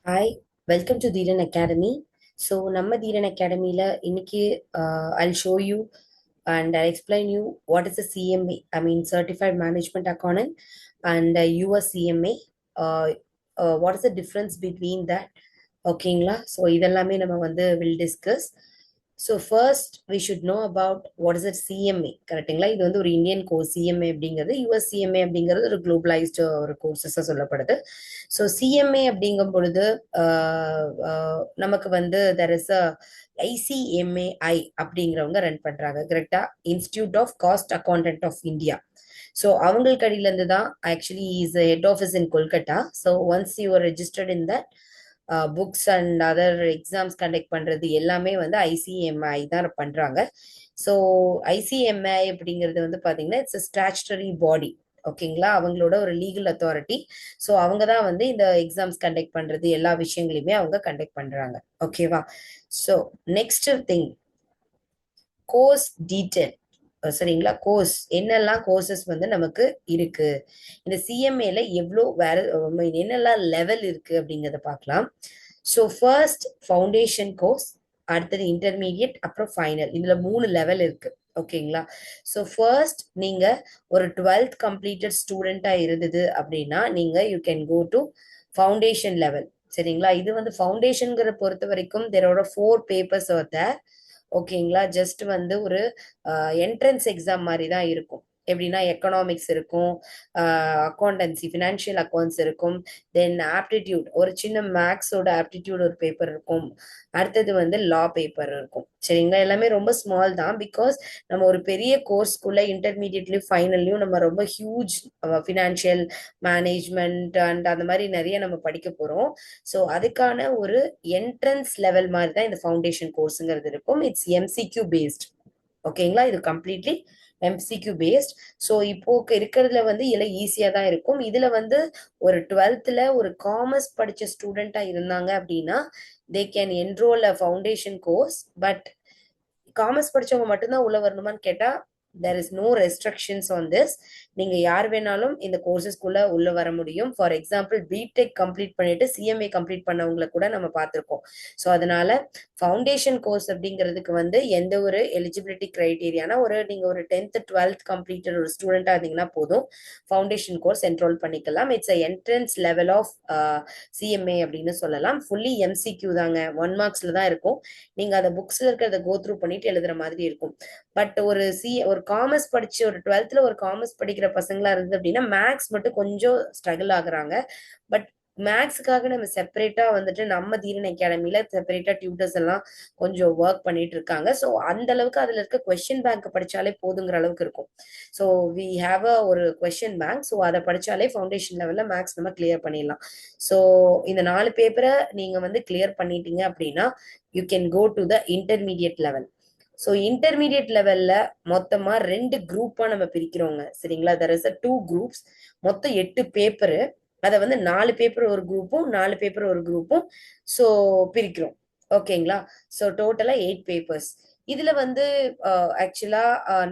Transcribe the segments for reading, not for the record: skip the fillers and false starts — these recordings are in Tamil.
Hi, welcome to Dhiran Academy. So, நம்ம Dhiran Academy-ல இன்னைக்கு I'll show you and I'll explain you what is a CMA, I mean Certified Management Accountant and US CMA. Uh, what is the difference between that? ஓகேங்களா? ஸோ இதெல்லாமே நம்ம வந்து will discuss. So first we should know about what is it CMA, கரெக்டுங்களா? இது வந்து ஒரு இந்தியன் கோர்ஸ். சிஎம்ஏ அப்படிங்கிறது யுஎஸ் சிஎம்ஏ அப்படிங்கிறது ஒரு குளோபலைஸ்டு ஒரு கோர்சஸாக சொல்லப்படுது. ஸோ சிஎம்ஏ அப்படிங்கும் பொழுது நமக்கு வந்து தெர் இஸ் அ ஐசிஎம்ஏஐ அப்படிங்கிறவங்க ரன் பண்றாங்க, கரெக்டா? Institute of cost accountant of India. So அவங்களுக்கு அடியிலேருந்து தான் actually is head office in Kolkata. So once you are registered in that books and other exams conduct பண்றது எல்லாமே வந்து ஐசிஎம்ஐ தான் பண்றாங்க. ஸோ ஐசிஎம்ஐ அப்படிங்கிறது வந்து பாத்தீங்கன்னா இட்ஸ் ஸ்டாச்சுட்டரி பாடி, ஓகேங்களா? அவங்களோட ஒரு லீகல் அத்தாரிட்டி. ஸோ அவங்க தான் வந்து இந்த எக்ஸாம்ஸ் கண்டக்ட் பண்றது எல்லா விஷயங்களையுமே அவங்க கண்டக்ட் பண்றாங்க, ஓகேவா? So next thing, course detail. சரிங்களா? கோர்ஸ் என்னெல்லாம் கோர்சஸ் வந்து நமக்கு இருக்கு, இந்த சிஎம்ஏல எவ்வளோ வேற என்னெல்லாம் லெவல் இருக்கு அப்படிங்கிறத பார்க்கலாம். ஸோ ஃபர்ஸ்ட் ஃபவுண்டேஷன் கோர்ஸ், அடுத்தது இன்டர்மீடியட், அப்புறம் ஃபைனல். இதுல 3 லெவல் இருக்கு, ஓகேங்களா? ஸோ ஃபர்ஸ்ட் நீங்க ஒரு 12th கம்ப்ளீட்டட் ஸ்டூடெண்டா இருந்தது அப்படின்னா நீங்க you can go to foundation level. சரிங்களா? இது வந்து ஃபவுண்டேஷன்ங்கிற பொறுத்த வரைக்கும் தெரோட 4 பேப்பர்ஸ் தேர், ஓகேங்களா? ஜஸ்ட் வந்து ஒரு என்ட்ரன்ஸ் எக்ஸாம் மாதிரி தான் இருக்கும். எப்படின்னா எக்கனாமிக்ஸ் இருக்கும், அக்கௌண்டன்சி ஃபினான்ஷியல் அக்கௌண்ட்ஸ் இருக்கும், தென் ஆப்டிடியூட் ஒரு சின்ன மேக்ஸோட ஆப்டிடியூட் ஒரு பேப்பர் இருக்கும், அடுத்தது வந்து லா பேப்பர் இருக்கும். சரிங்களா? எல்லாமே ரொம்ப ஸ்மால் தான். பிகாஸ் நம்ம ஒரு பெரிய கோர்ஸ்க்குள்ள இன்டர்மீடியட்லயும் ஃபைனல்லையும் நம்ம ரொம்ப ஹியூஜ் ஃபினான்ஷியல் மேனேஜ்மெண்ட் அண்ட் அந்த மாதிரி நிறைய நம்ம படிக்க போறோம். ஸோ அதுக்கான ஒரு என்ட்ரன்ஸ் லெவல் மாதிரி தான் இந்த ஃபவுண்டேஷன் கோர்ஸுங்கிறது இருக்கும். இட்ஸ் எம்சிக்யூ பேஸ்ட், ஓகேங்களா? இது கம்ப்ளீட்லி எம்சிக்யூ பேஸ்ட். ஸோ இப்போ இருக்கிறதுல வந்து இதெல்லாம் ஈஸியா தான் இருக்கும். இதுல வந்து ஒரு 12th ஒரு காமர்ஸ் படிச்ச ஸ்டூடெண்டா இருந்தாங்க அப்படின்னா they can enrol a foundation course. But commerce படிச்சவங்க மட்டும்தான் உள்ள வரணுமான்னு கேட்டா there is no restrictions on this. நீங்க யார் வேணாலும் இந்த கோர்சஸ்க்குள்ள உள்ள வர முடியும். ஃபார் எக்ஸாம்பிள் பிடெக் கம்ப்ளீட் பண்ணிட்டு சிஎம்ஏ கம்ப்ளீட் பண்ணவங்களை கூட நம்ம பார்த்திருக்கோம். ஸோ அதனால ஃபவுண்டேஷன் கோர்ஸ் அப்படிங்கிறதுக்கு வந்து எந்த ஒரு எலிஜிபிலிட்டி கிரைட்டீரியானா நீங்க ஒரு 10th 12th கம்ப்ளீட்டட் ஒரு ஸ்டூடெண்டா இருந்தீங்கன்னா போதும், ஃபவுண்டேஷன் கோர்ஸ் என்ரோல் பண்ணிக்கலாம். It's a entrance level of CMA அப்படின்னு சொல்லலாம். ஃபுல்லி எம்சிக்யூ தாங்க, 1 மார்க்ஸ்ல தான் இருக்கும். நீங்க அதை புக்ஸ்ல இருக்கிறத கோ த்ரூ பண்ணிட்டு எழுதுற மாதிரி இருக்கும். பட் ஒரு காமர்ஸ் படிச்சு ஒரு 12th ஒரு காமர்ஸ் படிக்கிற பசங்களா இருந்து அப்படின்னா மேக்ஸ் மட்டும் கொஞ்சம் ஸ்ட்ரகிள் ஆகுறாங்க. பட் மேக்ஸுக்காக நம்ம செப்பரேட்டா வந்துட்டு நம்ம தீரன் அகாடமில செப்பரேட்டா டியூட்டர்ஸ் எல்லாம் கொஞ்சம் ஒர்க் பண்ணிட்டு இருக்காங்க. ஸோ அந்த அளவுக்கு அதுல இருக்க கொஸ்டின் பேங்க் படிச்சாலே போதுங்கிற அளவுக்கு இருக்கும். ஸோ வி ஹாவ் ஒரு கொஸ்டின் பேங்க். ஸோ அதை படிச்சாலே ஃபவுண்டேஷன் லெவல்ல மேக்ஸ் நம்ம கிளியர் பண்ணிடலாம். ஸோ இந்த 4 பேப்பரை நீங்க வந்து கிளியர் பண்ணிட்டீங்க அப்படின்னா you can go to the intermediate level. So intermediate லெவல்ல மொத்தமா 2 குரூப்பா நம்ம பிரிக்கிறோங்க, சரிங்களா? There is 2 groups. மொத்தம் 8 பேப்பரு. அதை வந்து 4 பேப்பர் ஒரு குரூப்பும் 4 பேப்பர் ஒரு குரூப்பும் ஸோ பிரிக்கிறோம், ஓகேங்களா? ஸோ டோட்டலா 8 பேப்பர்ஸ். இதுல வந்து ஆக்சுவலா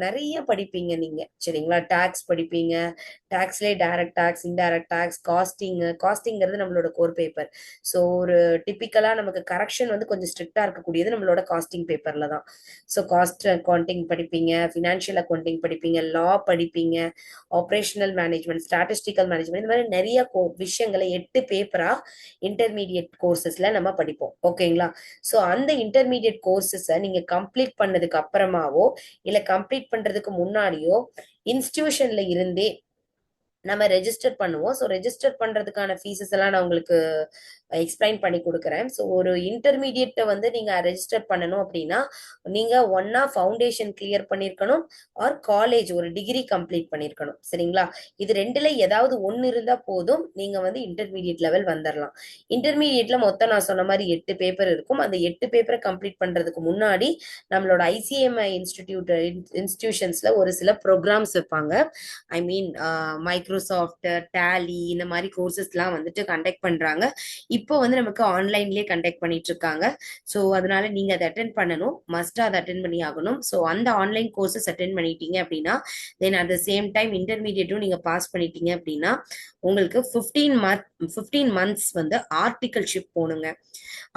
நிறைய படிப்பீங்க நீங்க, சரிங்களா? டாக்ஸ் படிப்பீங்க, டாக்ஸ்லேயே டைரக்ட் டாக்ஸ், இன்டைரக்ட் டாக்ஸ், காஸ்டிங்கிறது நம்மளோட கோர் பேப்பர். ஸோ ஒரு டிபிக்கலா நமக்கு கரெக்ஷன் வந்து கொஞ்சம் ஸ்ட்ரிக்டா இருக்கக்கூடியது நம்மளோட காஸ்டிங் பேப்பர்ல தான். ஸோ காஸ்ட் அக்கௌண்டிங் படிப்பீங்க, ஃபினான்ஷியல் அக்கௌண்டிங் படிப்பீங்க, லா படிப்பீங்க, ஆப்ரேஷனல் மேனேஜ்மெண்ட், ஸ்டாட்டிஸ்டிக்கல் மேனேஜ்மெண்ட், இந்த மாதிரி நிறைய விஷயங்களை 8 பேப்பரா இன்டர்மீடியட் கோர்சஸ்ல நம்ம படிப்போம், ஓகேங்களா? ஸோ அந்த இன்டர்மீடியட் கோர்சஸை நீங்க கம்ப்ளீட் பண்ணதுக்கு அப்புறமாவோ இல்ல கம்ப்ளீட் பண்றதுக்கு முன்னாடியோ இன்ஸ்டிடியூஷன்ல இருந்தே நம்ம ரெஜிஸ்டர் பண்ணுவோம். ஸோ ரெஜிஸ்டர் பண்றதுக்கான ஃபீஸஸ் எல்லாம் நான் உங்களுக்கு எக்ஸ்பிளைன் பண்ணி கொடுக்குறேன். ஸோ ஒரு இன்டர்மீடியட்டை வந்து நீங்க ரெஜிஸ்டர் பண்ணணும் அப்படின்னா நீங்க ஒன்னா ஃபவுண்டேஷன் கிளியர் பண்ணிருக்கணும் ஆர் காலேஜ் ஒரு டிகிரி கம்ப்ளீட் பண்ணிருக்கணும், சரிங்களா? இது ரெண்டுல ஏதாவது ஒன்னு இருந்தா போதும், நீங்க வந்து இன்டர்மீடியட் லெவல் வந்துடலாம். இன்டர்மீடியட்ல மொத்தம் நான் சொன்ன மாதிரி 8 பேப்பர் இருக்கும். அந்த 8 பேப்பரை கம்ப்ளீட் பண்றதுக்கு முன்னாடி நம்மளோட ஐசிஎம்ஐ இன்ஸ்டிடியூஷன்ஸ்ல ஒரு சில ப்ரோக்ராம்ஸ் வைப்பாங்க. ஐ மீன் மைக்ரோசாஃப்ட், டேலி, இந்த மாதிரி கோர்சஸ்லாம் வந்துட்டு கண்டக்ட் பண்றாங்க. இப்போ வந்து நமக்கு ஆன்லைன்லயே கண்டக்ட் பண்ணிட்டு இருக்காங்க. ஸோ அதனால நீங்க அதை அட்டென்ட் பண்ணணும், மஸ்டா அதை அட்டென்ட் பண்ணி ஆகணும். ஸோ அந்த ஆன்லைன் கோர்சஸ் அட்டென்ட் பண்ணிட்டீங்க அப்படின்னா, then at the same time இன்டர்மீடியட்டும் நீங்க பாஸ் பண்ணிட்டீங்க அப்படின்னா உங்களுக்கு 15 months வந்து ஆர்டிகல்ஷிப் போகணுங்க.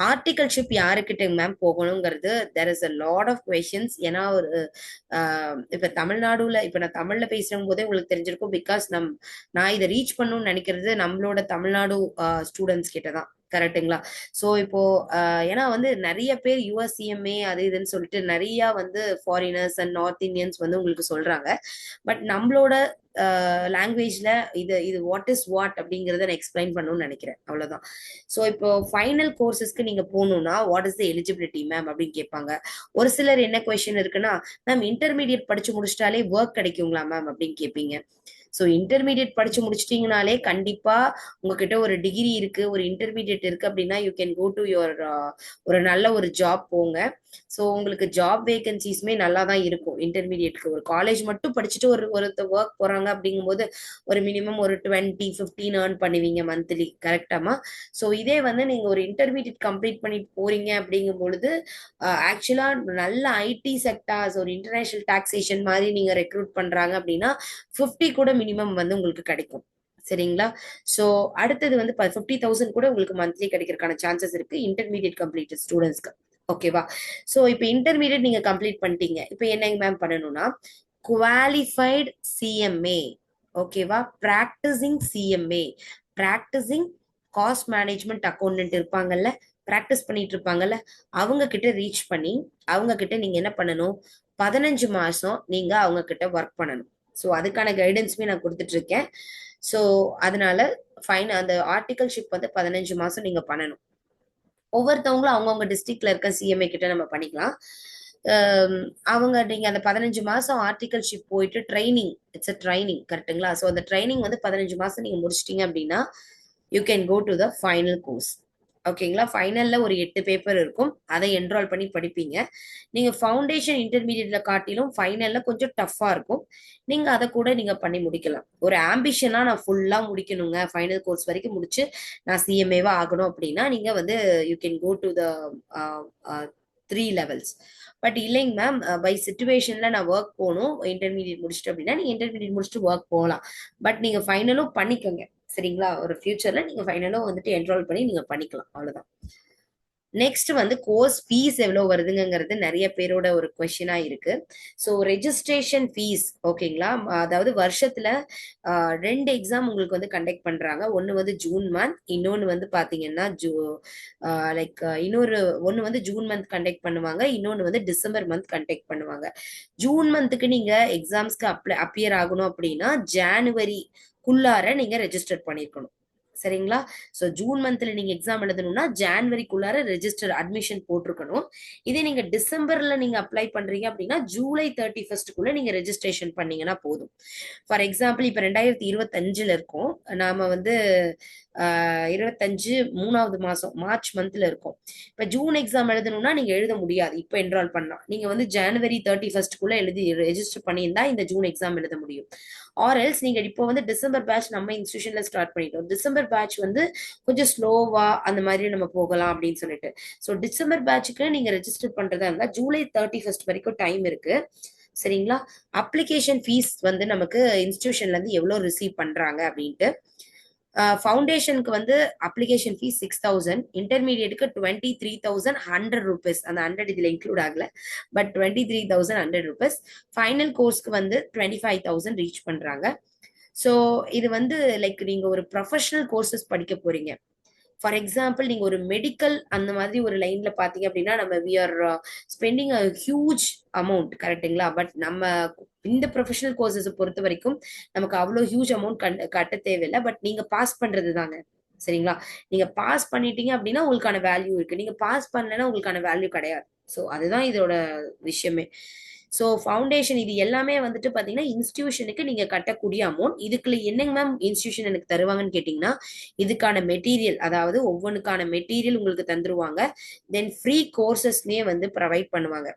ஆர்டிகல்ஷிப் யாருக்கிட்ட மேம் போகணுங்கிறது there is a lot of questions. ஏன்னா ஒரு இப்ப தமிழ்நாடுல இப்ப நான் தமிழ்ல பேசும் போதே உங்களுக்கு தெரிஞ்சிருக்கும். பிகாஸ் நான் இதை ரீச் பண்ணணும்னு நினைக்கிறது நம்மளோட தமிழ்நாடு ஸ்டூடெண்ட்ஸ் கிட்ட தான். கரெக்ட்டுங்களா? ஸோ இப்போ ஏன்னா வந்து நிறைய பேர் யுஎஸ்சிஎம்ஏ அது இதுன்னு சொல்லிட்டு நிறைய வந்து ஃபாரினர்ஸ் அண்ட் நார்த் இந்தியன்ஸ் வந்து உங்களுக்கு சொல்றாங்க. பட் நம்மளோட லாங்குவேஜ்ல இது இது வாட் இஸ் வாட் அப்படிங்கறத நான் எக்ஸ்பிளைன் பண்ணணும்னு நினைக்கிறேன். அவ்வளவுதான். ஸோ இப்போ ஃபைனல் கோர்சஸ்க்கு நீங்க போகணும்னா what is the eligibility ma'am அப்படின்னு கேட்பாங்க. ஒரு சிலர் என்ன கொஸ்டின் இருக்குன்னா, மேம் இன்டர்மீடியட் படிச்சு முடிச்சிட்டாலே ஒர்க் கிடைக்குங்களா மேம் அப்படின்னு கேட்பீங்க. ஸோ இன்டர்மீடியட் படிச்சு முடிச்சிட்டீங்கனாலே கண்டிப்பா உங்ககிட்ட ஒரு டிகிரி இருக்கு, ஒரு இன்டர்மீடியட் இருக்கு அப்படின்னா you can go to your ஒரு நல்ல ஒரு ஜாப் போங்க. ஸோ உங்களுக்கு ஜாப் வேகன்சிஸ்மே நல்லா தான் இருக்கும். இன்டர்மீடியட்க்கு ஒரு காலேஜ் மட்டும் படிச்சுட்டு ஒருத்தர் ஒர்க் போறாங்க அப்படிங்கும்போது ஒரு மினிமம் ஒரு 20-15 ஏர்ன் பண்ணுவீங்க மந்த்லி. கரெக்டாமா? ஸோ இதே வந்து நீங்க ஒரு இன்டர்மீடியட் கம்ப்ளீட் பண்ணிட்டு போறீங்க அப்படிங்கும் பொழுது ஆக்சுவலா நல்ல ஐடி செக்டார்ஸ் ஒரு இன்டர்நேஷனல் டாக்ஸேஷன் மாதிரி நீங்க ரெக்ரூட் பண்றாங்க அப்படின்னா 50 கூட மினிமம் வந்து உங்களுக்கு கிடைக்கும். சரிங்களா? ஸோ அடுத்தது வந்து 50,000 கூட உங்களுக்கு மந்த்லி கிடைக்கிறதுக்கான சான்சஸ் இருக்கு இன்டர்மீடியட் கம்ப்ளீட் ஸ்டூடெண்ட்ஸ்க்கு. ஓகேவா? ஸோ இப்போ இன்டர்மீடியட் நீங்க கம்ப்ளீட் பண்ணிட்டீங்க. இப்போ என்ன மேம் பண்ணணும்னா குவாலிஃபைடு சிஎம்ஏ, ஓகேவா, practising CMA, practising cost management accountant இருப்பாங்கல்ல, பிராக்டிஸ் பண்ணிட்டு இருப்பாங்கல்ல, அவங்க கிட்ட ரீச் பண்ணி அவங்க கிட்ட நீங்க என்ன பண்ணணும், 15 மாசம் நீங்க அவங்க கிட்ட ஒர்க் பண்ணணும். ஸோ அதுக்கான கைடன்ஸுமே நான் கொடுத்துட்டு இருக்கேன். ஸோ அதனால ஃபைன் அந்த ஆர்டிகல்ஷிப் வந்து 15 மாசம் நீங்க பண்ணணும். ஒவ்வொருத்தவங்களும் அவங்கவுங்க டிஸ்ட்ரிக்ட்ல இருக்க சிஎம்ஏ கிட்ட நம்ம பண்ணிக்கலாம். அவங்க நீங்க அந்த 15 மாசம் ஆர்டிகல்ஷிப் போயிட்டு ட்ரைனிங், இட்ஸ் அ ட்ரைனிங். கரெக்ட்டுங்களா? ஸோ அந்த ட்ரைனிங் வந்து 15 மாசம் நீங்க முடிச்சிட்டீங்க அப்படின்னா you can go to the final course. ஓகேங்களா? ஃபைனல்ல ஒரு 8 பேப்பர் இருக்கும். அதை என்ரோல் பண்ணி படிப்பீங்க. நீங்க ஃபவுண்டேஷன் இன்டர்மீடியட்ல காட்டிலும் ஃபைனல்ல கொஞ்சம் டஃப்பா இருக்கும். நீங்க அதை கூட நீங்க பண்ணி முடிக்கலாம். ஒரு ஆம்பிஷனா நான் ஃபுல்லா முடிக்கணுங்க, ஃபைனல் கோர்ஸ் வரைக்கும் முடிச்சு நான் சிஎம்ஏவா ஆகணும் அப்படின்னா நீங்க வந்து you can go to the 3 levels. But இல்லைங்க மேம், பை சிச்சுவேஷன்ல நான் ஒர்க் போகணும் இன்டர்மீடியட் முடிச்சுட்டு அப்படின்னா நீங்க இன்டர்மீடியட் முடிச்சுட்டு ஒர்க் போகலாம். பட் நீங்க ஃபைனலும் பண்ணிக்கோங்க. சரிங்களா? ஒரு ஃபியூச்சர்ல நீங்க ஃபைனலும் வந்துட்டு என்ரோல் பண்ணி நீங்க பண்ணிக்கலாம். அவ்வளவுதான். நெக்ஸ்ட் வந்து கோர்ஸ் ஃபீஸ் எவ்வளவு வருதுங்கிறது நிறைய பேரோட ஒரு கொஸ்டினா இருக்கு. ஸோ ரெஜிஸ்ட்ரேஷன் ஃபீஸ், ஓகேங்களா, அதாவது வருஷத்துல 2 எக்ஸாம் உங்களுக்கு வந்து கண்டக்ட் பண்றாங்க. ஒன்னு வந்து ஜூன் மந்த், இன்னொன்னு வந்து பாத்தீங்கன்னா ஒன்னு வந்து ஜூன் மந்த் கண்டக்ட் பண்ணுவாங்க, இன்னொன்னு வந்து டிசம்பர் மந்த் கண்டக்ட் பண்ணுவாங்க. ஜூன் மந்த்துக்கு நீங்க எக்ஸாம்ஸ்க்கு அப்பியர் ஆகணும் அப்படின்னா ஜானுவரிக்குள்ளார நீங்க ரெஜிஸ்டர் பண்ணிருக்கணும். சரிங்களா? ஸோ ஜூன் மந்த்ல நீங்க எக்ஸாம் எழுதணும்னா ஜான்வரிக்குள்ளார ரெஜிஸ்டர் அட்மிஷன் போட்டிருக்கணும். இதே நீங்க டிசம்பர்ல நீங்க அப்ளை பண்றீங்க அப்படின்னா ஜூலை 31க்குள்ள நீங்க ரெஜிஸ்ட்ரேஷன் பண்ணீங்கன்னா போதும். ஃபார் எக்ஸாம்பிள் இப்ப 2025ல இருக்கோம். நாம வந்து 25 3வது மாசம் மார்ச் மந்த்ல இருக்கோம். இப்ப ஜூன் எக்ஸாம் எழுதணும்னா நீங்க எழுத முடியாது. இப்ப என்ரோல் பண்ணலாம். நீங்க வந்து ஜனவரி 31க்குள்ள எழுதி ரெஜிஸ்டர் பண்ணியிருந்தா இந்த ஜூன் எக்ஸாம் எழுத முடியும். ஆர் எல்ஸ் நீங்க இப்போ வந்து டிசம்பர் பேட்ச் நம்ம இன்ஸ்டிடியூஷன்ல ஸ்டார்ட் பண்ணிட்டோம். டிசம்பர் பேட்ச் வந்து கொஞ்சம் ஸ்லோவா அந்த மாதிரி நம்ம போகலாம் அப்படின்னு சொல்லிட்டு. ஸோ டிசம்பர் பேட்சுக்கு நீங்க ரெஜிஸ்டர் பண்றதா இருந்தா ஜூலை 31 வரைக்கும் டைம் இருக்கு. சரிங்களா? அப்ளிகேஷன் ஃபீஸ் வந்து நமக்கு இன்ஸ்டிடியூஷன்ல இருந்து எவ்வளவு ரிசீவ் பண்றாங்க அப்படின்ட்டு. ஃபவுண்டேஷனுக்கு வந்து அப்ளிகேஷன் ஃபீஸ் 6,000, இன்டர்மீடியட்டுக்கு 23,100 rupees. அந்த 100 இதுல இன்க்ளூட் ஆகல, பட் 23,100 rupees. ஃபைனல் கோர்ஸ்க்கு வந்து 25,000 ரீச் பண்றாங்க. ஸோ இது வந்து லைக் நீங்க ஒரு ப்ரொஃபஷனல் கோர்சஸ் படிக்க போறீங்க. ஃபார் எக்ஸாம்பிள் நீங்க ஒரு மெடிக்கல் அந்த மாதிரி ஒரு லைன்ல பாத்தீங்க அப்படின்னா நம்ம we are spending a huge amount. கரெக்ட்டுங்களா? பட் நம்ம இந்த ப்ரொஃபஷனல் கோர்சஸ் பொறுத்த வரைக்கும் நமக்கு அவ்வளவு ஹியூஜ் அமௌண்ட் கட்ட தேவையில்லை. பட் நீங்க பாஸ் பண்றது தாங்க. சரிங்களா? நீங்க பாஸ் பண்ணிட்டீங்க அப்படின்னா உங்களுக்கான வேல்யூ இருக்கு. நீங்க பாஸ் பண்ணலைன்னா உங்களுக்கான வேல்யூ கிடையாது. ஸோ அதுதான் இதோட விஷயமே. ஸோ ஃபவுண்டேஷன் இது எல்லாமே வந்துட்டு பாத்தீங்கன்னா இன்ஸ்டிடியூஷனுக்கு நீங்க கட்டக்கூடிய அமௌண்ட். இதுக்குள்ள என்னங்க மேம் இன்ஸ்டிடியூஷன் எனக்கு தருவாங்கன்னு கேட்டீங்கன்னா இதுக்கான மெட்டீரியல், அதாவது ஒவ்வொன்றுக்கான மெட்டீரியல் உங்களுக்கு தந்துருவாங்க. தென் ஃப்ரீ கோர்சஸ்மே வந்து ப்ரொவைட் பண்ணுவாங்க.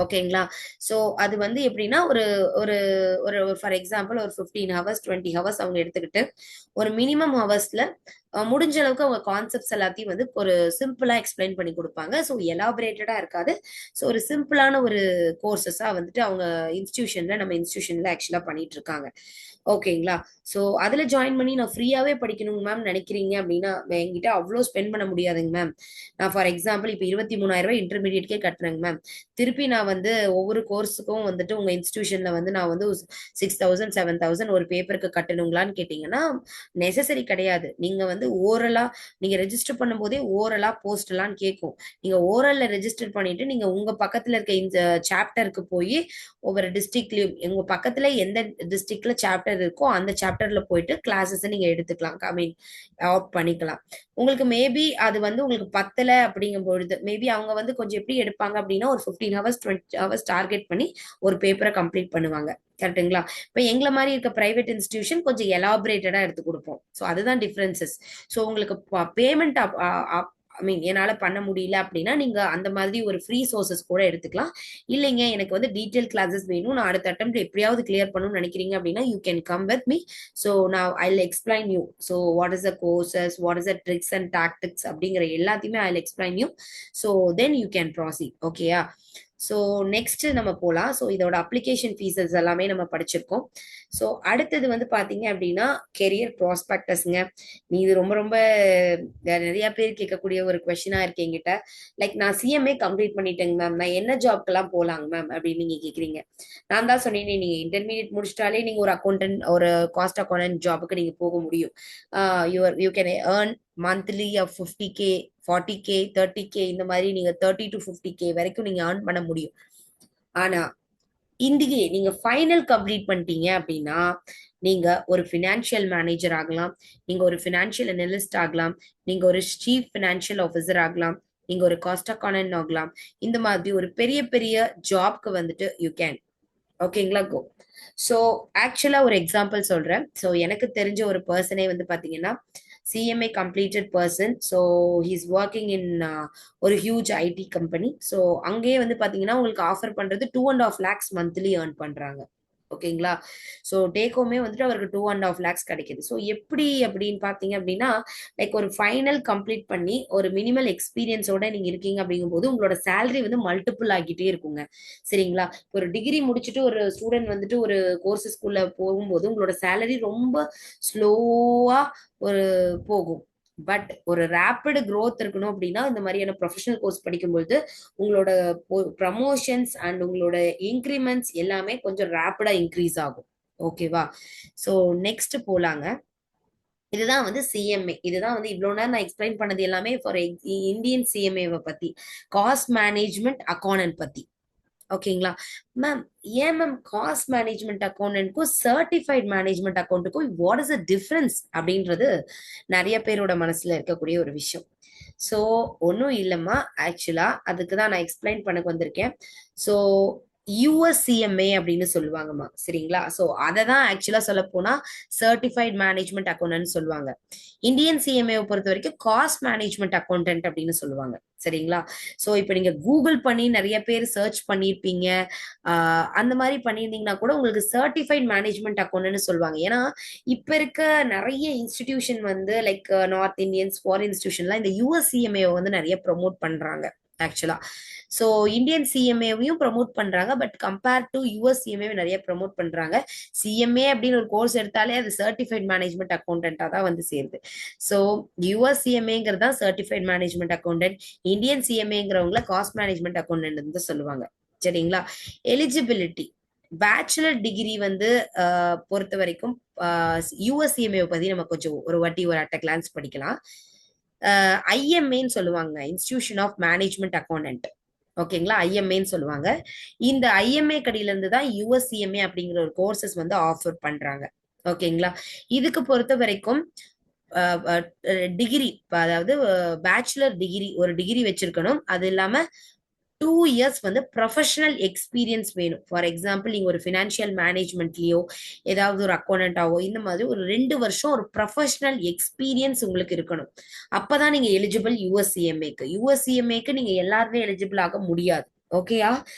ஓகேங்களா? ஸோ அது வந்து எப்படின்னா, ஒரு ஒரு ஒரு ஃபார் எக்ஸாம்பிள் ஒரு 15 ஹவர்ஸ், 20 ஹவர்ஸ் அவங்க எடுத்துக்கிட்டு, ஒரு மினிமம் ஹவர்ஸ்ல முடிஞ்ச அளவுக்கு அவங்க கான்செப்ட்ஸ் எல்லாத்தையும் வந்து ஒரு சிம்பிளா எக்ஸ்பிளைன் பண்ணி குடுப்பாங்க. ஸோ எலாபரேட்டடா இருக்காது. ஸோ ஒரு சிம்பிளான ஒரு கோர்ஸஸா வந்துட்டு அவங்க நம்ம இன்ஸ்டிடியூஷன்ல ஆக்சுவலா பண்ணிட்டு இருக்காங்க. ஓகேங்களா? ஸோ அதுல ஜாயின் பண்ணி நான் ஃப்ரீயாவே படிக்கணுங்க மேம் நெனைக்கிறீங்க அப்படின்னா, என்கிட்ட அவ்ளோ ஸ்பெண்ட் பண்ண முடியாதுங்க மேம். நான் ஃபார் எக்ஸாம்பிள் இப்ப ரூ. 23,000 இன்டர்மீடியேட்க்கே கட்டுறேங்க மேம். திருப்பி நான் வந்து ஒவ்வொரு கோர்ஸுக்கும் வந்துட்டு உங்க இன்ஸ்டிடியூஷன்ல வந்து நான் வந்து 6,000, 7,000 ஒரு பேப்பருக்கு கட்டணுங்களான்னு கேட்டீங்கன்னா, நெசசரி கிடையாது. நீங்க வந்து நீங்க ரெஜிஸ்டர் பண்ணும்போதே ஓரலா, போஸ்டலான்னு கேட்கும். நீங்க ஓரல்ல ரெஜிஸ்டர் பண்ணிட்டு, நீங்க உங்க பக்கத்துல இருக்க இந்த சாப்டருக்கு போயி, ஒவ்வொரு டிஸ்ட்ரிக்ட்லயும் உங்க பக்கத்துல எந்த டிஸ்ட்ரிக்ட்ல சாப்டர் இருக்கோ, அந்த சாப்டர்ல போயிட்டு கிளாஸஸ் நீங்க எடுத்துக்கலாம். ஐ மீன் ஆப்ட் பண்ணிக்கலாம். உங்களுக்கு மேபி அது வந்து உங்களுக்கு பத்தல அப்படிங்கும் பொழுது, மேபி அவங்க வந்து கொஞ்சம் எப்படி எடுப்பாங்க அப்படின்னா, ஒரு 15 ஹவர்ஸ், 20 ஹவர்ஸ் டார்கெட் பண்ணி ஒரு பேப்பர கம்ப்ளீட் பண்ணுவாங்க. கரெக்ட்டுங்களா? இப்ப எங்கள மாரி இருக்க பிரைவேட் இன்ஸ்டிடியூஷன் கொஞ்சம் எலாபரேட்டடா எடுத்து குடுப்போம். சோ அதுதான் டிஃபரன்சஸ். சோ உங்களுக்கு பேமெண்ட் அப் அ அப் ஐ மீன் என்னால பண்ண முடியல அப்படின்னா, நீங்க அந்த மாதிரி ஒரு ஃப்ரீ சோர்சஸ் கூட எடுத்துக்கலாம். இல்லைங்க எனக்கு வந்து டீட்டெயில் கிளாஸஸ் வேணும். நான் அடுத்த அட்டெம்ப்ட் எப்படியாவது கிளியர் பண்ணணும்னு நினைக்கிறீங்க அப்படின்னா, you can come with me. So நான் I'll explain you. So what is the courses, what is the tricks and tactics அப்படிங்கிற எல்லாத்தையுமே I'll explain you. So then you can proceed. ஓகேயா? ஸோ நெக்ஸ்ட் நம்ம போலாம். ஸோ இதோட அப்ளிகேஷன் ஃபீஸஸ் எல்லாமே நம்ம படிச்சிருக்கோம். ஸோ அடுத்தது வந்து பாத்தீங்க அப்படின்னா கெரியர் ப்ராஸ்பெக்டஸ்ங்க. நீ இது ரொம்ப ரொம்ப நிறைய பேர் கேட்கக்கூடிய ஒரு கொஸ்டினா இருக்கு என்கிட்ட. லைக் நான் சிஎம்ஏ கம்ப்ளீட் பண்ணிட்டேங்க மேம், நான் என்ன ஜாப்க்கெல்லாம் போலாங்க மேம் அப்படின்னு நீங்க கேக்குறீங்க. நான் தான் சொன்னேன், நீங்க இன்டர்மீடியட் முடிச்சிட்டாலே நீங்க ஒரு அக்கௌண்டன்ட், ஒரு காஸ்ட் அக்கௌண்டன்ட் ஜாபுக்கு நீங்க போக முடியும். You can earn monthly 50K, 40K, 30K, இந்த மாதிரி நீங்க 30 to 50K வரைக்கும் நீங்க ஏர்ன் பண்ண முடியும். ஆனா இந்தியே நீங்க ஃபைனல் கம்ப்ளீட் பண்ணிட்டீங்க அப்படின்னா, நீங்க ஒரு ஃபினான்ஷியல் மேனேஜர் ஆகலாம், நீங்க ஒரு ஃபினான்ஷியல் அனலிஸ்ட் ஆகலாம், நீங்க ஒரு சீஃப் ஃபினான்ஷியல் ஆஃபீஸர் ஆகலாம், நீங்க ஒரு காஸ்ட் அக்கவுண்டன்ட் ஆகலாம். இந்த மாதிரி ஒரு பெரிய பெரிய ஜாப்க்கு வந்துட்டு யூ கேன். ஓகேங்களா? கோ. ஸோ ஆக்சுவலா ஒரு எக்ஸாம்பிள் சொல்றேன். ஸோ எனக்கு தெரிஞ்ச ஒரு பர்சனே வந்து பாத்தீங்கன்னா, CMA completed person. So he's working in ஒரு ஹியூஜ் ஐடி கம்பெனி. ஸோ அங்கேயே வந்து பாத்தீங்கன்னா உங்களுக்கு ஆஃபர் பண்றது 2.5 lakhs மந்த்லி ஏர்ன் பண்றாங்க. ஓகேங்களா? ஸோ டேக் ஹோமே வந்துட்டு அவருக்கு 2.5 lakhs கிடைக்குது. ஸோ எப்படி அப்படின்னு பாத்தீங்க அப்படின்னா, லைக் ஒரு ஃபைனல் கம்ப்ளீட் பண்ணி ஒரு மினிமல் எக்ஸ்பீரியன்ஸோட நீங்க இருக்கீங்க அப்படிங்கும்போது உங்களோட சேலரி வந்து மல்டிபிள் ஆகிட்டே இருக்குங்க. சரிங்களா? ஒரு டிகிரி முடிச்சுட்டு ஒரு ஸ்டூடெண்ட் வந்துட்டு ஒரு கோர்சஸ்குள்ள போகும்போது உங்களோட சேலரி ரொம்ப ஸ்லோவா ஒரு போகும். பட் ஒரு ரேபிட் growth இருக்கணும் அப்படின்னா இந்த மாதிரியான ப்ரொஃபஷனல் கோர்ஸ் படிக்கும்போது உங்களோட ப்ரமோஷன்ஸ் அண்ட் உங்களோட இன்கிரிமெண்ட்ஸ் எல்லாமே கொஞ்சம் ரேபிடா இன்க்ரீஸ் ஆகும். ஓகேவா? ஸோ நெக்ஸ்ட் போலாங்க. இதுதான் வந்து சிஎம்ஏ. இதுதான் வந்து இவ்வளவு நேரம் நான் எக்ஸ்பிளைன் பண்ணது எல்லாமே ஃபார் இந்தியன் சிஎம்ஏவை பத்தி, காஸ்ட் மேனேஜ்மெண்ட் அக்கௌண்டன்ட் பத்தி. ஓகேங்களா? மேம், ஏன் மேம் காஸ்ட் மேனேஜ்மெண்ட் அக்கௌண்டன்ட்க்கும் சர்டிஃபைட் மேனேஜ்மெண்ட் அக்கௌண்ட்டுக்கும் வாட் இஸ் த டிஃபரன்ஸ் அப்படின்றது நிறைய பேரோட மனசுல இருக்கக்கூடிய ஒரு விஷயம். ஸோ ஒன்றும் இல்லைம்மா, ஆக்சுவலா அதுக்கு தான் நான் எக்ஸ்பிளைன் பண்ண வந்திருக்கேன். ஸோ யூஎஸ்சிஎம்ஏ அப்படின்னு சொல்லுவாங்கம்மா. சரிங்களா? ஸோ அதை தான் ஆக்சுவலா சொல்ல போனா சர்டிஃபைட் மேனேஜ்மெண்ட் அக்கௌண்டன்ட் சொல்லுவாங்க. இந்தியன் சிஎம்ஏ பொறுத்த வரைக்கும் காஸ்ட் மேனேஜ்மெண்ட் அக்கௌண்டன்ட் அப்படின்னு சொல்லுவாங்க. சரிங்களா? சோ இப்ப நீங்க கூகுள் பண்ணி நிறைய பேர் சர்ச் பண்ணிருப்பீங்க. அந்த மாதிரி பண்ணியிருந்தீங்கன்னா கூட உங்களுக்கு சர்டிஃபைட் மேனேஜ்மெண்ட் அக்கௌண்ட்னு சொல்லுவாங்க. ஏன்னா இப்ப இருக்க நிறைய இன்ஸ்டிடியூஷன் வந்து லைக் நார்த் இந்தியன்ஸ், ஃபாரின் இன்ஸ்டிடியூஷன்லாம் இந்த யூஎஸ்சிஎம்ஏ வந்து நிறைய ப்ரொமோட் பண்றாங்க ஆக்சுவலா. சோ இந்தியன் சிஎம்ஏவையும் ப்ரொமோட் பண்றாங்க. But compare to US CMA நிறைய ப்ரொமோட் பண்றாங்க. சிஎம்ஏ அப்படின்னு ஒரு கோர்ஸ் எடுத்தாலே அது சர்டிஃபைட் மேனேஜ்மெண்ட் அக்கௌண்டன்டா தான் வந்து சேருது. சோ யூஎஸ் சிஎம்ஏங்கிறது தான் சர்டிஃபைட் மேனேஜ்மெண்ட் அக்கௌண்டன்ட். இந்தியன் சிஎம்ஏங்கிறவங்கள காஸ்ட் மேனேஜ்மெண்ட் அக்கௌண்டன்ட் வந்து சொல்லுவாங்க. சரிங்களா? எலிஜிபிலிட்டி பேச்சுலர் டிகிரி வந்து பொறுத்த வரைக்கும் யூஎஸ்சிஎம்ஏ பத்தி நம்ம கொஞ்சம் ஒரு வாட்டி ஒரு அட்ட கிளான்ஸ் படிக்கலாம். ஐஎம்ஏன்னு சொல்லுவாங்க, இன்ஸ்டிடியூஷன் ஆஃப் மேனேஜ்மெண்ட் அக்கௌண்டன்ட். ஓகேங்களா? ஐஎம்ஏன்னு சொல்லுவாங்க. இந்த ஐஎம்ஏ கடியில இருந்து தான் யூஎஸ்சிஎம்ஏ அப்படிங்கிற ஒரு கோர்சஸ் வந்து ஆஃபர் பண்றாங்க. ஓகேங்களா? இதுக்கு பொறுத்த வரைக்கும் டிகிரி, அதாவது பேச்சுலர் டிகிரி, ஒரு டிகிரி வச்சிருக்கணும். அது இல்லாம 2 years வந்து ப்ரொஃபஷனல் எக்ஸ்பீரியன்ஸ் வேணும். ஃபார் எக்ஸாம்பிள் நீங்க ஒரு ஃபினான்ஷியல் மேனேஜ்மெண்ட்லயோ ஏதாவது ஒரு அக்கௌண்டன்டாவோ இந்த மாதிரி ஒரு 2 வருஷம் ஒரு ப்ரொஃபஷனல் எக்ஸ்பீரியன்ஸ் உங்களுக்கு இருக்கணும். அப்பதான் நீங்க எலிஜிபிள் யூஎஸ்சிஎம்ஏக்கு. யூஎஸ்சிஎம்ஏக்கு நீங்க எல்லாருமே எலிஜிபிள் ஆக முடியாது. ஓகேயா?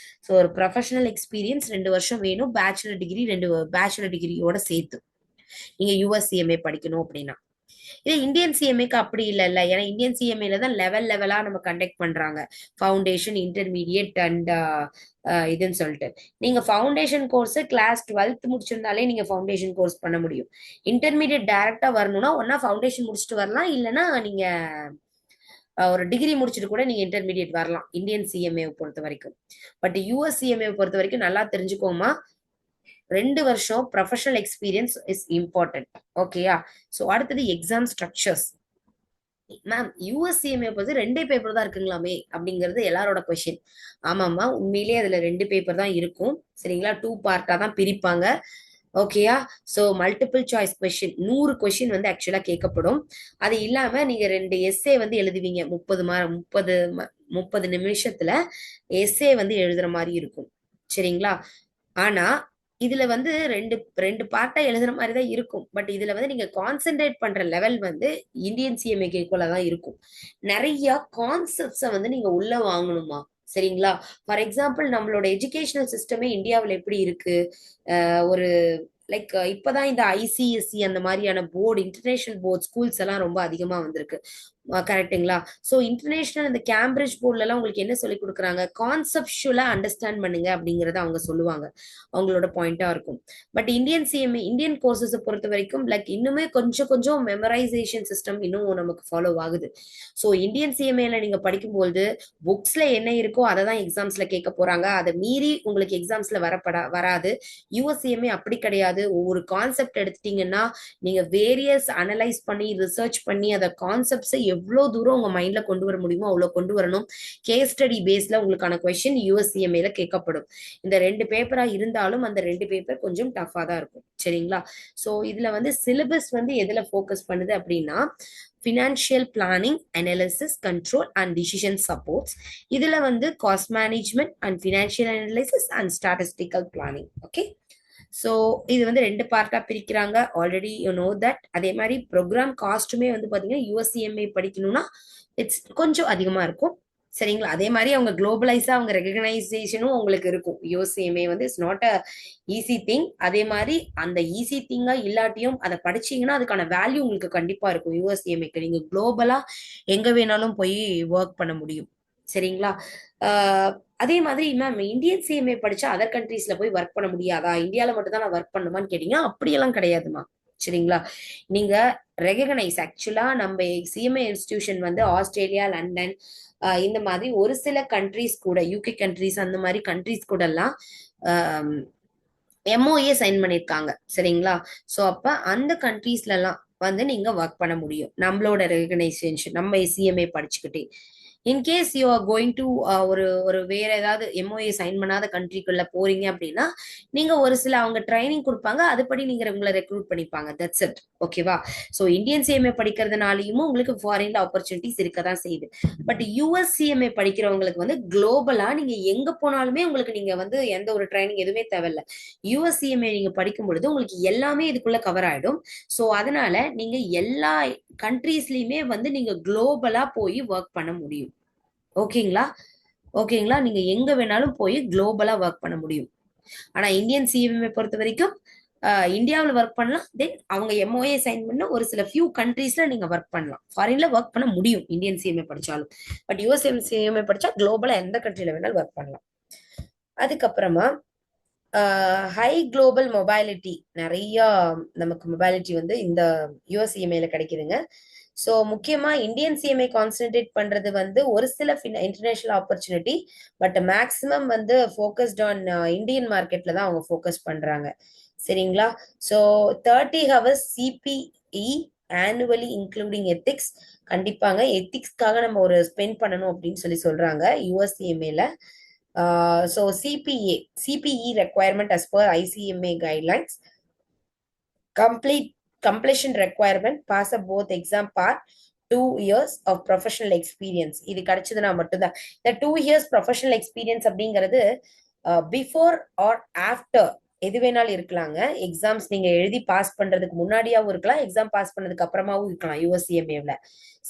ஸோ ஒரு ப்ரொஃபஷனல் எக்ஸ்பீரியன்ஸ் 2 வருஷம் வேணும். பேச்சுலர் டிகிரியோட சேர்த்து நீங்க யுஎஸ்சிஎம்ஏ படிக்கணும் அப்படின்னா. இது இந்தியன் சிஎம்ஏக்கு அப்படி இல்லைல்ல. ஏன்னா இந்தியன் சிஎம்ஏல தான் லெவல் லெவலா நம்ம கண்டக்ட் பண்றாங்க. ஃபவுண்டேஷன், இன்டர்மீடியட் அண்ட் இதுன்னு சொல்லிட்டு. நீங்க ஃபவுண்டேஷன் கோர்ஸ் கிளாஸ் 12th முடிச்சிருந்தாலே நீங்க ஃபவுண்டேஷன் கோர்ஸ் பண்ண முடியும். இன்டர்மீடியட் டைரக்டா வரணும்னா ஒன்னா ஃபவுண்டேஷன் முடிச்சுட்டு வரலாம், இல்லைன்னா நீங்க ஒரு டிகிரி முடிச்சுட்டு கூட நீங்க இன்டர்மீடியட் வரலாம் இந்தியன் சிஎம்ஏ பொறுத்த வரைக்கும். பட் யூஎஸ் சிஎம்ஏ பொறுத்த வரைக்கும் நல்லா தெரிஞ்சுக்கோமா, 2 வருஷம் ப்ரொஃபஷனல் எக்ஸ்பீரியன்ஸ் இஸ் இம்பார்ட்டன்ட். ஓகேயா? ஸோ அடுத்தது எக்ஸாம் ஸ்ட்ரக்சர்ஸ். மேம் யூஎஸ்சிஎம்ஏ பொறுத்து 2 பேப்பர் தான் இருக்குங்களாமே அப்படிங்கிறது எல்லாரோட கொஸ்டின். ஆமாம்மா, உண்மையிலேயே அதுல 2 பேப்பர் தான் இருக்கும். சரிங்களா? 2 பார்ட்டா தான் பிரிப்பாங்க. ஓகேயா? So multiple choice question 100 question வந்து ஆக்சுவலா கேட்கப்படும். அது இல்லாம நீங்க 2 எஸ்ஏ வந்து எழுதுவீங்க. 30 நிமிஷத்துல எஸ்ஏ வந்து எழுதுற மாதிரி இருக்கும். சரிங்களா? ஆனா இதுல வந்து ரெண்டு ரெண்டு பார்ட்டா எழுதுற மாதிரி தான் இருக்கும். பட் இதுல வந்து நீங்க கான்சென்ட்ரேட் பண்ற லெவல் வந்து இந்தியன் சிஎம்ஏ கேக்குள்ள தான் இருக்கும். நிறைய கான்செப்ட்ஸை வந்து நீங்க உள்ள வாங்கணுமா? சரிங்களா? ஃபார் எக்ஸாம்பிள் நம்மளோட எஜுகேஷனல் சிஸ்டமே இந்தியாவில் எப்படி இருக்கு? ஒரு லைக் இப்பதான் இந்த ஐசிஎஸ்சி அந்த மாதிரியான போர்டு, இன்டர்நேஷனல் போர்ட் ஸ்கூல்ஸ் எல்லாம் ரொம்ப அதிகமா வந்திருக்கு. கரெக்ட்டுங்களா? ஸோ இன்டர்நேஷனல் இந்த கேம்பிரிட்ஜ் போர்ட்ல எல்லாம் உங்களுக்கு என்ன சொல்லி கொடுக்குறாங்க? கான்செப்சுவலா அண்டர்ஸ்டாண்ட் பண்ணுங்க அப்படிங்கறத அவங்க சொல்லுவாங்க. அவங்களோட பாயிண்டா இருக்கும். But Indian CMA Indian courses பொறுத்த வரைக்கும் லைக் இன்னுமே கொஞ்சம் கொஞ்சம் மெமரைசேஷன் சிஸ்டம் இன்னும் நமக்கு ஃபாலோ ஆகுது. ஸோ இந்தியன் சிஎம்ஏல நீங்க படிக்கும்போது புக்ஸ்ல என்ன இருக்கோ அதை தான் எக்ஸாம்ஸ்ல கேட்க போறாங்க. அதை மீறி உங்களுக்கு எக்ஸாம்ஸ்ல வராது. யூஎஸ்சிஎம்ஏ அப்படி கிடையாது. ஒவ்வொரு கான்செப்ட் எடுத்துட்டீங்கன்னா நீங்க வேரியஸ் அனலைஸ் பண்ணி ரிசர்ச் பண்ணி அதை கான்செப்ட்ஸை எவ்வளவு தூரம் உங்க மைண்ட்ல கொண்டு வர முடியுமோ அவ்வளவு கொண்டு வரணும். கேஸ் ஸ்டடி பேஸ்ல உங்களுக்கான கொஸ்டின் யூஎஸ்சிஎம்ஏல கேட்கப்படும். இந்த 2 பேப்பரா இருந்தாலும் அந்த 2 பேப்பர் கொஞ்சம் டஃபா தான் இருக்கும். சரிங்களா? சோ இதுல வந்து சிலபஸ் வந்து எதுல ஃபோக்கஸ் பண்ணுது அப்படின்னா financial planning, analysis, control and decision supports. இதுல வந்து cost management and financial analysis and statistical planning. Okay. So இது வந்து 2 பார்ட்டா பிரிக்கிறாங்க. Already you know that. அதே மாதிரி ப்ரோக்ராம் காஸ்ட்டுமே வந்து பாத்தீங்கன்னா யூஎஸ்சிஎம்ஏ படிக்கணும்னா இட்ஸ் கொஞ்சம் அதிகமா இருக்கும். சரிங்களா? அதே மாதிரி அவங்க குளோபலைஸா அவங்க ரெகனைசேஷனும் உங்களுக்கு இருக்கும். யூஎஸ்சிஎம்ஏ வந்து it's not a easy thing. அதே மாதிரி அந்த ஈஸி திங்கா இல்லாட்டியும் அதை படிச்சீங்கன்னா அதுக்கான வேல்யூ உங்களுக்கு கண்டிப்பா இருக்கும். யூஎஸ்சிஎம்ஏக்கு நீங்க குளோபலா எங்க வேணாலும் போய் ஒர்க் பண்ண முடியும். சரிங்களா? அதே மாதிரி மேம் இந்தியன் சிஎம்ஏ படிச்சா அதர் கண்ட்ரீஸ்ல போய் ஒர்க் பண்ண முடியாதா? இந்தியால மட்டும் தான் நான் ஒர்க் பண்ணுமான்னு கேட்டீங்கன்னா அப்படியெல்லாம் கிடையாதுமா. சரிங்களா? நீங்க ரெகனைஸ் ஆக்சுவலா நம்ம சிஎம்ஏ இன்ஸ்டிடியூஷன் வந்து ஆஸ்திரேலியா, லண்டன் இந்த மாதிரி ஒரு சில கண்ட்ரீஸ் கூட, யூகே கண்ட்ரீஸ் அந்த மாதிரி கண்ட்ரீஸ் கூட எல்லாம் எம்ஓஏ சைன் பண்ணிருக்காங்க. சரிங்களா? சோ அப்ப அந்த கண்ட்ரீஸ்ல எல்லாம் வந்து நீங்க ஒர்க் பண்ண முடியும் நம்மளோட ரெகனைசேஷன் நம்ம சிஎம்ஏ படிச்சுக்கிட்டே. In case you are going to ஒரு ஒரு வேற ஏதாவது எம்ஓஏ சைன் பண்ணாத கண்ட்ரிக்குள்ள போறீங்க அப்படின்னா நீங்க ஒரு சில அவங்க ட்ரைனிங் கொடுப்பாங்க. அதுபடி நீங்க உங்களை ரெக்ரூட் பண்ணிப்பாங்க. That's it. ஓகேவா? ஸோ இந்தியன் சிஎம்ஏ படிக்கிறதுனாலையும் உங்களுக்கு ஃபாரின்ல ஆப்பர்ச்சுனிட்டிஸ் இருக்க தான் செய்யுது. பட் யூஎஸ் சிஎம்ஏ படிக்கிறவங்களுக்கு வந்து குளோபலா நீங்க எங்க போனாலுமே உங்களுக்கு நீங்க வந்து எந்த ஒரு ட்ரைனிங் எதுவுமே தேவையில்ல. யூஎஸ் சிஎம்ஏ நீங்க படிக்கும் பொழுது உங்களுக்கு எல்லாமே இதுக்குள்ள கவர் ஆயிடும். ஸோ அதனால நீங்க எல்லா கண்ட்ரீஸ்லயுமே வந்து நீங்க குளோபலா போய் ஒர்க் பண்ண முடியும். ஓகேங்களா? ஓகேங்களா? நீங்க எங்க வேணாலும் போய் குளோபலா ஒர்க் பண்ண முடியும். ஆனா இந்தியன் சிஎம்ஏ பொறுத்த வரைக்கும் இந்தியாவில் ஒர்க் பண்ணலாம். தென் அவங்க எம்ஓஏ சைன் பண்ண ஒரு சில ஃபியூ கண்ட்ரீஸ்ல நீங்க ஒர்க் பண்ணலாம். ஃபாரின்ல ஒர்க் பண்ண முடியும் இந்தியன் சிஎம்ஏ படிச்சாலும். பட் யூஎஸ் சிஎம்ஏ படிச்சா குளோபலா எந்த கண்ட்ரில வேணாலும் ஒர்க் பண்ணலாம். அதுக்கப்புறமா ஹை குளோபல் மொபைலிட்டி, நிறைய நமக்கு மொபைலிட்டி வந்து இந்த யூஎஸ் சிஎம்ஏல கிடைக்குதுங்க. ஸோ முக்கியமா இந்தியன் சிஎம்ஏ கான்சென்ட்ரேட் பண்றது வந்து ஒரு சில இன்டர்நேஷனல் ஆப்பர்ச்சுனிட்டி. பட் மேக்சிமம் வந்து ஃபோக்கஸ்ட் ஆன் இந்தியன் மார்க்கெட்ல தான் அவங்க ஃபோக்கஸ் பண்றாங்க. சரிங்களா? So 30 hours CBE annually including ethics. கண்டிப்பாங்க எத்திக்ஸ்க்காக நம்ம ஒரு ஸ்பெண்ட் பண்ணணும் அப்படின்னு சொல்லி சொல்றாங்க யூஎஸ்சிஎம்ஏல. So CPE requirement as per ICMA guidelines. Completion requirement, pass up both exam part, 2 years of professional experience. இது கிடைச்சதுன்னா மட்டும்தான். இந்த 2 years professional experience அப்படிங்கிறது பிஃபோர் ஆர் ஆஃப்டர் எது வேணாலும் இருக்கலாங்க. எக்ஸாம்ஸ் நீங்க எழுதி பாஸ் பண்றதுக்கு முன்னாடியாவும் இருக்கலாம், எக்ஸாம் பாஸ் பண்ணதுக்கு அப்புறமாவும் இருக்கலாம் யூஎஸ்சிஎம்ஏல.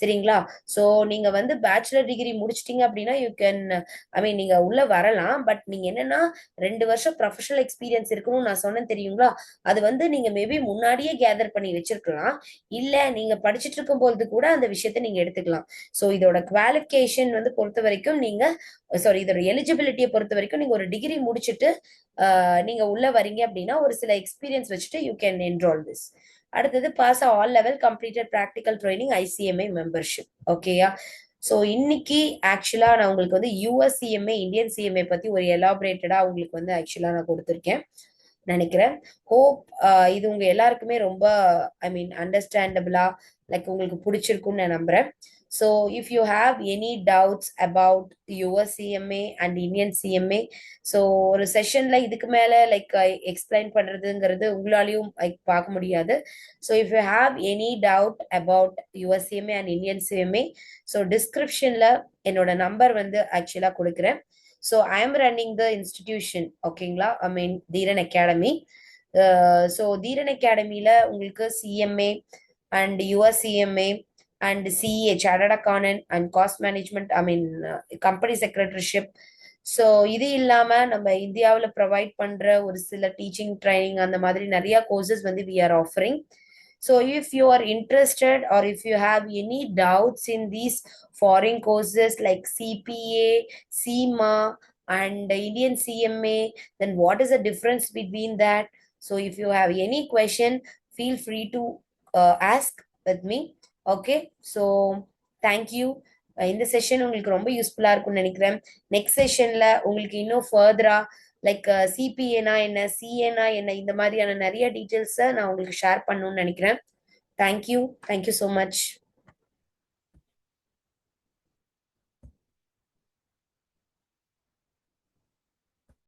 சரிங்களா? ஸோ நீங்க வந்து பேச்சுலர் டிகிரி முடிச்சிட்டீங்க அப்படின்னா யூ கேன், ஐ மீன் நீங்க உள்ள வரலாம். பட் நீங்க என்னன்னா 2 வருஷம் ப்ரொஃபஷனல் எக்ஸ்பீரியன்ஸ் இருக்கணும்னு நான் சொன்னேன் தெரியுங்களா? அது வந்து நீங்க மேபி முன்னாடியே கேதர் பண்ணி வச்சிருக்கலாம். இல்ல நீங்க படிச்சுட்டு இருக்கும்போது கூட அந்த விஷயத்த நீங்க எடுத்துக்கலாம். ஸோ இதோட குவாலிஃபிகேஷன் வந்து பொறுத்த வரைக்கும் நீங்க, சாரி, இதோட எலிஜிபிலிட்டியை பொறுத்த வரைக்கும் நீங்க ஒரு டிகிரி முடிச்சுட்டு நீங்க உள்ள வரீங்க அப்படின்னா ஒரு சில எக்ஸ்பீரியன்ஸ் வச்சுட்டு யூ கேன் என்ரோல் திஸ். அடுத்தது pass all level completed practical training ICMI membership. ஓகேயா? ஸோ இன்னைக்கு ஆக்சுவலா நான் உங்களுக்கு வந்து யுஎஸ் சிஎம்ஏ இந்தியன் சிஎம்ஏ பத்தி ஒரு எலாபரேட்டடா உங்களுக்கு வந்து ஆக்சுவலா நான் கொடுத்துருக்கேன் நினைக்கிறேன். ஹோப் இது உங்க எல்லாருக்குமே ரொம்ப, ஐ மீன் அண்டர்ஸ்டாண்டபிளா, லைக் உங்களுக்கு பிடிச்சிருக்கும்னு நான் நம்புறேன். So if you have any doubts about your CMA and Indian CMA, so ஒரு செஷன்ல இதுக்கு மேல லைக் எக்ஸ்பிளைன் பண்றதுங்கிறது உங்களாலையும் லைக் பார்க்க முடியாது. So if you have any doubt about your CMA and Indian CMA, so டிஸ்கிரிப்ஷன்ல என்னோட நம்பர் வந்து ஆக்சுவலா கொடுக்குறேன். So I am running the institution. ஓகேங்களா? ஐ மீன் தீரன் அகாடமி. ஸோ தீரன் அகாடமியில உங்களுக்கு CMA and your CMA and CA chartered accountant and cost management, I mean company secretaryship, so இது இல்லாம நம்ம இந்தியாவில் ப்ரொவைட் பண்ற ஒரு சில டீச்சிங் ட்ரைனிங் அந்த மாதிரி நிறைய கோர்சஸ் வந்து we are offering. So if you are interested or if you have any doubts in these foreign courses like CPA, CIMA and Indian CMA, then what is the difference between that? So if you have any question, feel free to ask with me. Okay, so thank you. இந்த செஷன் உங்களுக்கு ரொம்ப யூஸ்ஃபுல்லா இருக்கும்னு நினைக்கிறேன். நெக்ஸ்ட் செஷன்ல உங்களுக்கு இன்னும் ஃபர்தரா லைக் சிபிஏனா என்ன, சிஏனா என்ன, இந்த மாதிரியான நிறைய டீட்டெயில்ஸை நான் உங்களுக்கு ஷேர் பண்ணணும்னு நினைக்கிறேன். Thank you so much.